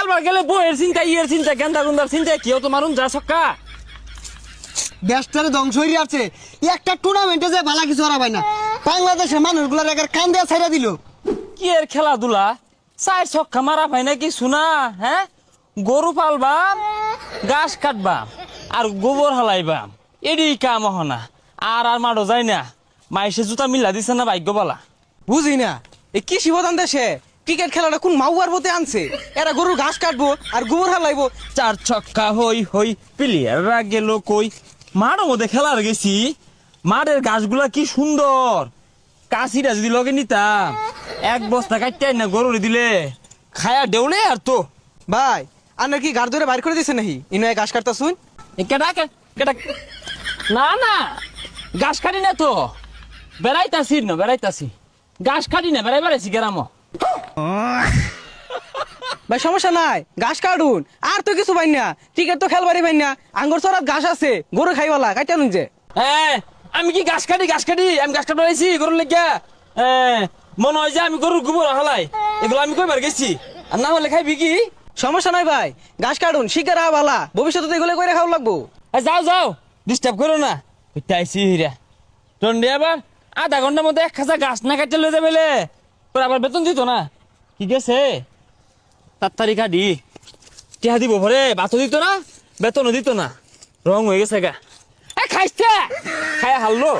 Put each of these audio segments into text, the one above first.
খেলবার গেলে বইয়ের চিন্তা ইয়ের চিন্তা গেন্দা গুন্দার চিন্তা কেউ তো মারুন যা ছক্কা। দেশটারে ধ্বংস হয়ে আছে। একটা টুর্নামেন্টে যে ভালো কিছু হারা পায় না, বাংলাদেশের মানুষগুলার একার কান দেয়া ছাইড়া দিল। কি এর খেলাধুলা, চার ছক্কা মারা পাই না কি শোনা? হ্যাঁ, গরু পালবাম, ঘাস কাটবাম আর গোবর হালাইবাম, এডি কাম হনা। আর আর মাঠও যায় না, মাইসে জুতা মিলা দিছে না ভাগ্য বলা। বুঝি না এই কৃষি প্রধান দেশে ক্রিকেট খেলাটা কোন মাউয়ার মতে আনছে? এরা গরুর ঘাস কাটবো আর গোবর হালাইবো। চার ছক্কা হই হই প্লেয়াররা গেল কই। মাঠের মধ্যে খেলার গেছি, মাঠের গাছগুলা কি সুন্দর। কাশিটা যদি লগে নিতাম, এক বস্তা কাটতে না গরুরে দিলে খায়া দেউলে আর তো। ভাই আপনার কি গাড় ধরে বাইর করে দিছে নাকি ইনয় ঘাস কাটতা শুন? কেটা কেটা না না, গাছ কাটি না তো, বেড়াইতাছি না বেড়াইতাছি, গাছ কাটি না বেড়াই বেড়াইছি গ্রাম। ভাই সমস্যা নাই, ঘাস কাটুন আর তো কিছু পাই না। ক্রিকেট তো খেলবারই পাই না, আঙ্গুর চড়াত ঘাস আছে, গরু খাইওয়ালা কাটিয়া নুন যে। হ্যাঁ, আমি কি ঘাস কাটি আমি ঘাস কাটা রয়েছি গরুর লেগা। মনে হয় যে আমি গরুর গোবর হালাই, এগুলো আমি কইবার গেছি। আর না হলে খাইবি কি? সমস্যা নাই ভাই, ঘাস কাটুন শিকার বালা, ভবিষ্যতে তো এগুলো করে খাওয়া লাগবো। যাও যাও, ডিস্টার্ব করো না। আইসি হিরা টন্ডে আবার আধা ঘন্টার মধ্যে এক খাঁচা গাছ না কাটতে লয়ে যাবে, তোর আবার বেতন দিত না। ঠিক আছে, তাড়াতাড়ি কাটি টিহা দিব ভরে, বাতো দিত না, বেতনও দিত না, রং হয়ে গেছে গা। খাইছে খাই হারলো,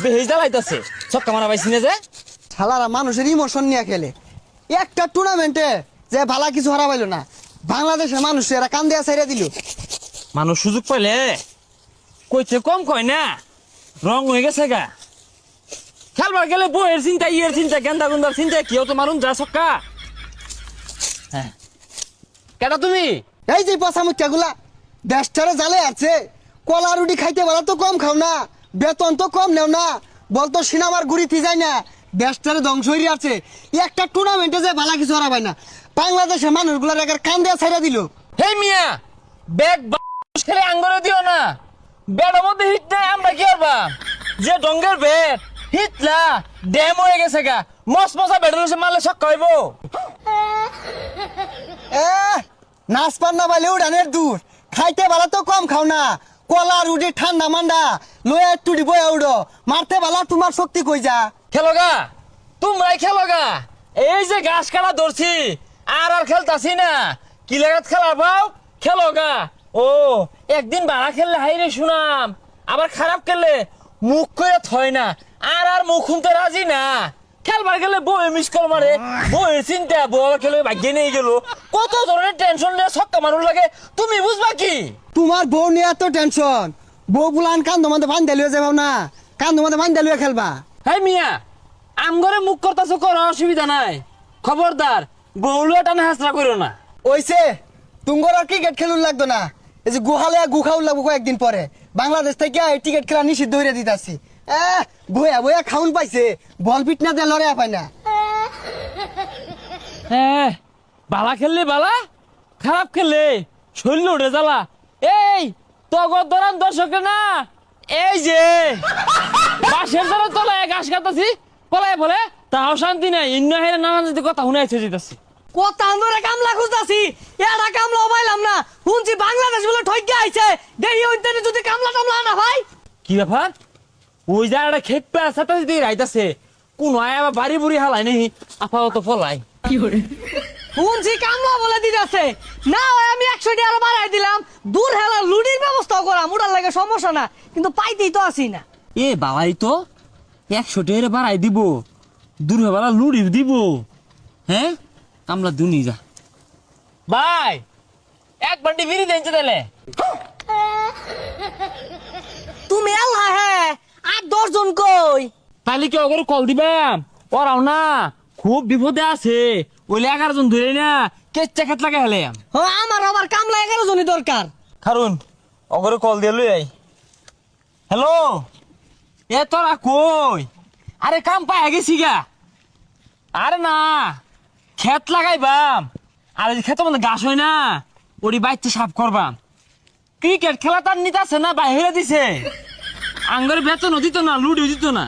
বেহেজ জ্বালাইতেছে, ছক্কা মারা পাইছি না যে। শালারা মানুষের ইমোশন নিয়ে খেলে। একটা টুর্নামেন্টে যে ভালো কিছু হারা পাইল না, বাংলাদেশের মানুষ এরা কান দেয়া ছাইড়া দিল। মানুষ সুযোগ পাইলে কইতে কম কয় না, রং হয়ে গেছে গা। খেলবার গেলে বইয়ের চিন্তা ইয়ের চিন্তা গেন্দা গুন্দার চিন্তা কেউ তো মারুন যা ছক্কা। হ্যাঁ, কেটা তুমি? এই যে পচামুচা গুলা দেশটারে জালে আছে। কলা রুটি খাইতে বলা তো কম খাও না, বেতন তো কম নেও না, বলতো সিনেমার ঘুরিতে যায় না। দেশটারে ধ্বংস হয়ে আছে। একটা টুর্নামেন্টে যে ভালো কিছু হারা পায় না, বাংলাদেশের মানুষগুলার একার কান দেয়া ছাইড়া দিল। হে মিয়া, ব্যাগ খেলে আঙ্গরে দিও না, ব্যাটের মধ্যে হিট নাই, আমরা কি করবা? যে ডঙ্গের ব্যাট হিটলা ড্যাম হয়ে গেছে গা, মস মশা ব্যাটের মারলে ছক্কা হইব। নাচ পার না পাইলে উড়ানের দূর, খাইতে ভালো তো কম খাও না। কলা রুটি ঠান্ডা মান্ডা লয়ে একটু বয়ে উড়ো, মারতে ভালো তোমার শক্তি কই যা। খেলো গা, তোমরাই খেলো গা। এই যে ঘাস কাটা ধরছি আর আর খেলতাছি না, কি লাগাত খেলা পাও খেলো গা। ও একদিন বাড়া খেললে হাইরে শুনাম, আবার খারাপ খেললে মুখ করে থয় না, আর আর মুখ শুনতে রাজি না। খেলবার গেলে বউয়ে মিস কল মারে, বউয়ের চিন্তা, বউ আবার খেলে ভাগ্যে নিয়ে গেল। কত ধরনের টেনশন নিয়ে ছক্কা মারুন লাগে, তুমি বুঝবা কি? তোমার বউ নিয়ে এত টেনশন, বউ বুলান কান তোমাদের ভান দেলিয়ে যাবাও না, কান তোমাদের ভান দেলিয়ে খেলবা। হ্যাঁ মিয়া, আমগরে মুখ করতেছো, করো অসুবিধা নাই, খবরদার বউলুয়া টানে হাসরা করো না। ওইছে তুঙ্গর আর ক্রিকেট খেলুন লাগতো না, এই যে গুহালে গুখাউন লাগবো কয়েকদিন পরে। বাংলাদেশ থেকে টিকিট খেলা নিষিদ্ধ হইয়া দিতেছি। বইয়া বইয়া খাউন পাইছে, বল পিট না দিয়ে লড়াই পায় না। হ্যাঁ, বালা খেললে বালা, খারাপ খেললে শরীর উঠে জ্বালা। এই তগর ধরান দর্শকের না, এই যে বাসের ধরে তলায় ঘাস কাটাছি, পলায় বলে তাও শান্তি নাই। ইন্ন হেরে নানান যদি কথা শুনাইছে যেতেছি, কত আন্দোলনে কামলা খুঁজতাছি, এরা কামলা পাইলাম না। শুনছি বাংলাদেশ বলে ঠকে আইছে, দেরি হইতে যদি কামলা টামলা না ভাই। কি ব্যাপার? ওই জায়গাটা খেপে সাথে যদি রাইতাছে, কোন আবার বাড়ি বুড়ি হালাই নেই, আপাতত পলাই। শুনছি কামলা বলে দিতেছে না, হয় আমি 100 টাকা আরো বাড়াই দিলাম, দূর হেলা লুডির ব্যবস্থা করাম, ওটার লাগে সমস্যা না, কিন্তু পাইতেই তো আসি না। এ বালাই তো 100 টাকা বাড়াই দিব, দূর বেলা লুড়ি দিব। হ্যাঁ, কামলা দুনি যা ভাই, এক বান্ডি বিড়ি দেনছে তাহলে। তুমি এলা হ্যাঁ, আর 10 জন কই? তাহলে কি ওকে কল দিবাম? ওরাও না খুব বিপদে আছে, ওইলে 11 জন ধরে না কেচ্চা খেত লাগে হেলে। আমার আবার কামলা 11 জনই দরকার। কারণ ওকে কল দিয়ে লই আই। হ্যালো, এ তোরা কই? আরে কাম পাই গেছি গা। আরে না, ক্ষেত লাগাইবাম, আর ক্ষেতের মধ্যে ঘাস হয় না, ওটি বাইতে সাফ করবাম। ক্রিকেট খেলা তার নিতে আছে না, বাইরে দিছে। আঙ্গরে বেতনও দিত না, লুডিও দিত না।